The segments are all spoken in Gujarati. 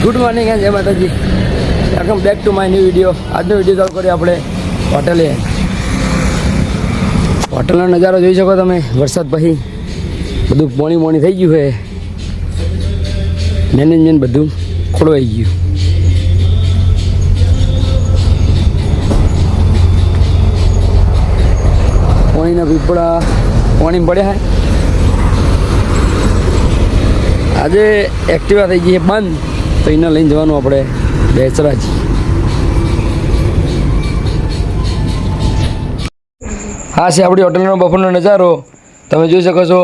ગુડ મોર્નિંગ જય માતાજી, welcome back to my new video. આજનો વિડીયો ચાલુ કરીએ આપણે હોટલે. હોટલનો નજારો જોઈ શકો તમે. વરસાદ પછી બધું પોણી થઈ ગયું છે. મેનેજમેન્ટ બધું ખોળવાઈ ગયું. પાણીના પીપળા પાણી પડ્યા છે. આજે એક્ટિવા થઈ ગઈ છે બંધ, તો એને લઈને જવાનું આપણે બેચરાજી. હા છે આપણી હોટલનો બપોરનો નજારો. તમે જોઈ શકો છો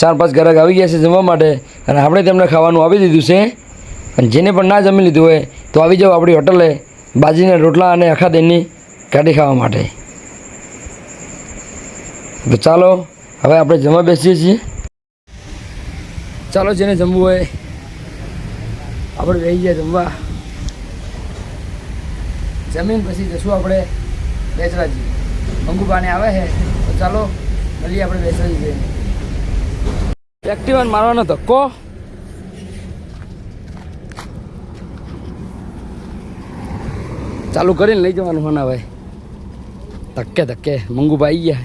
4-5 ગ્રાહક આવી ગયા છે જમવા માટે, અને આપણે તેમને ખાવાનું આપી દીધું છે. અને જેને પણ ના જમી લીધું હોય તો આવી જાઓ આપણી હોટલે બાજીના રોટલા અને આખા દિનની કાઢી ખાવા માટે. તો ચાલો હવે આપણે જમવા બેસીએ છીએ. ચાલો જેને જમવું હોય આપણે બેસી ગયા જમવા. જમીન પછી જશું આપણે બેચરાજી. મંગુ પાણી આવે છે તો ચાલો મળીએ આપણે બેચરાજી જઈએ. એક્ટિવાને મારવાનો ધક્કો. ચાલુ કરીને લઈ જવાનું હોના ભાઈ. ધક્કે મંગુ ભાઈ ગયા.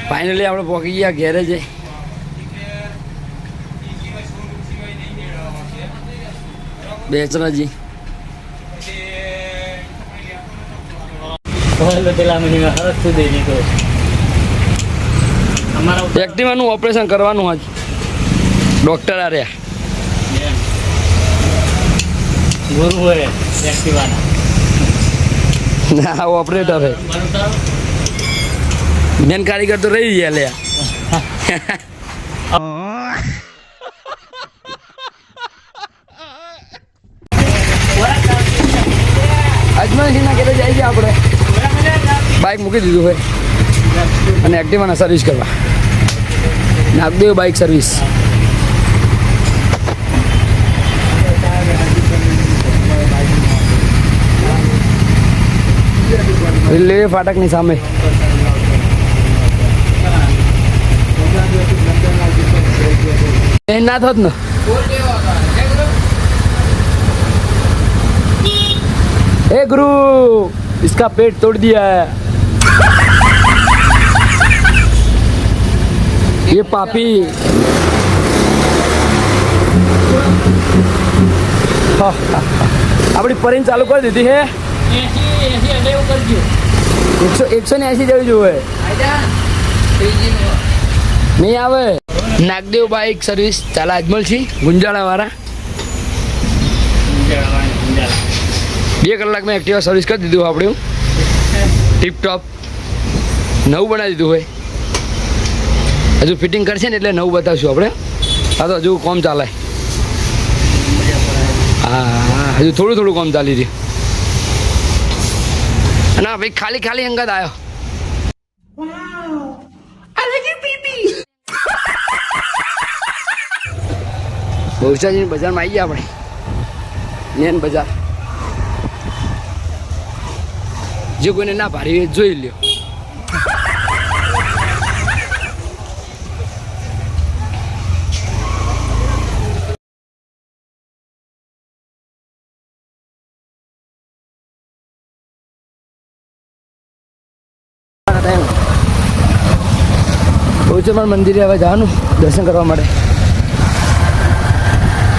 ફાઇનલી આપણે પહોંચી ગયા ઘેરે જઈ. બેચરાજી એક્ટિવાનું ઓપરેશન કરવાનું આજ ડોક્ટર આ રહ્યા. ના ઓપરેટર હે. મેન કારીગર તો રહી ગયા લે. અજમાનસિંહના ઘરે જાય છે આપણે. બાઇક મૂકી દીધું હોય અને એક્ટિવાના સર્વિસ કરવા. નાગદેવ બાઇક સર્વિસ. રેલવે ફાટકની સામે. ना था ना ए गुरु इसका पेट तोड़ दिया है ये पापी. अपनी परिन चालू कर दी है. 180 जवी जो है नहीं आवे. नागदेव बाइक सर्विस चाला अजमल छी गुंजाला वाला. 2 કલાક में एक्टिवा सर्विस कर दीधु આપણે ટીપ ટોપ. નવું બનાવી દીધું હોય. હજુ ફિટિંગ કરશે ને એટલે નવું બતાવશું આપણે. હા તો હજુ કામ ચાલે. હા હજુ થોડું કામ ચાલી રહ્યું. ના ભાઈ ખાલી અંગત આવ્યો. બહુચાજી બજારમાં આવી ગયા આપણે. મેન બજાર. જે કોઈને ના ભારી હોય જોઈ લ્યો. બહુચર મંદિરે હવે જવાનું દર્શન કરવા માટે.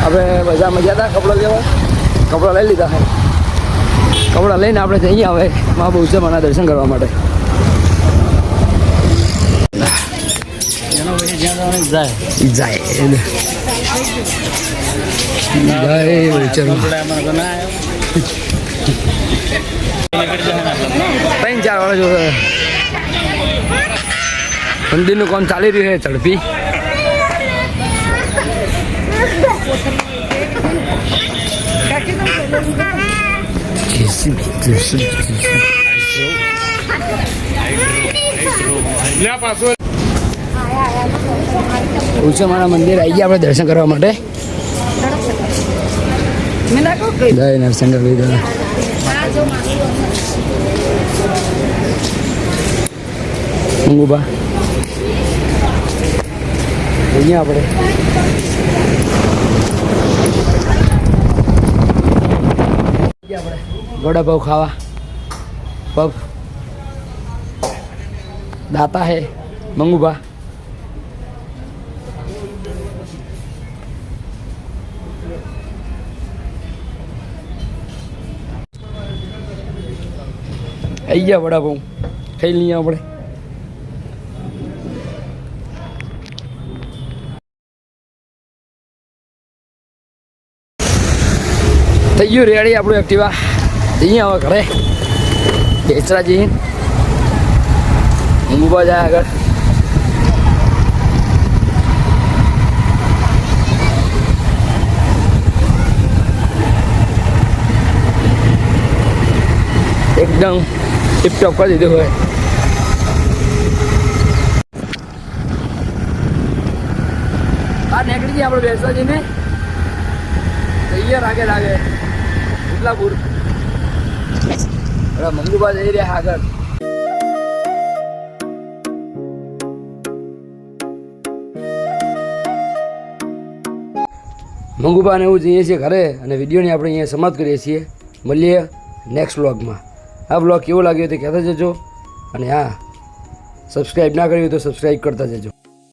આપણે બજારમાં ગયા હતા કપડાં લેવા. કપડાં લઈ લીધા છે. કપડાં લઈને આપણે જઈએ હવે મા બહુચરમાના દર્શન કરવા માટે. જાય બહુચરમાં 3-4 વાળા જો મંદિરનું કામ ચાલી રહ્યું છે ઝડપી. બહુચરમાના મંદિર આવી ગયા આપણે દર્શન કરવા માટે. જય નરસિંહ ભાઈ મંગુબા અહીંયા આપણે વડાપાવ ખાવા પફ દાતા હે મંગુબા આવી ગયા વડાપાઉં ખાઈ લઈએ આપણે થઈ ગયું રેડી આપણું એક્ટિવા જઈએ હવે ઘરે બેસરા જઈએ ઊંઘવા જાય આગળ એકદમ ટીપટોપ કરી દીધું હોય આ નીકળી જઈએ આપણે બેસવા જઈને તૈયાર આગળ લાગે ઉદલાપુર મંગુબા જઈ રહ્યા આગળ મંગુબાને એવું જઈએ છીએ ઘરે અને વિડીયોને આપણે અહીંયા સમાપ્ત કરીએ છીએ મળીએ નેક્સ્ટ વ્લોગમાં આ વ્લોગ કેવો લાગ્યો તે કહેતા જજો અને હા સબસ્ક્રાઈબ ના કર્યું તો સબસ્ક્રાઈબ કરતા જજો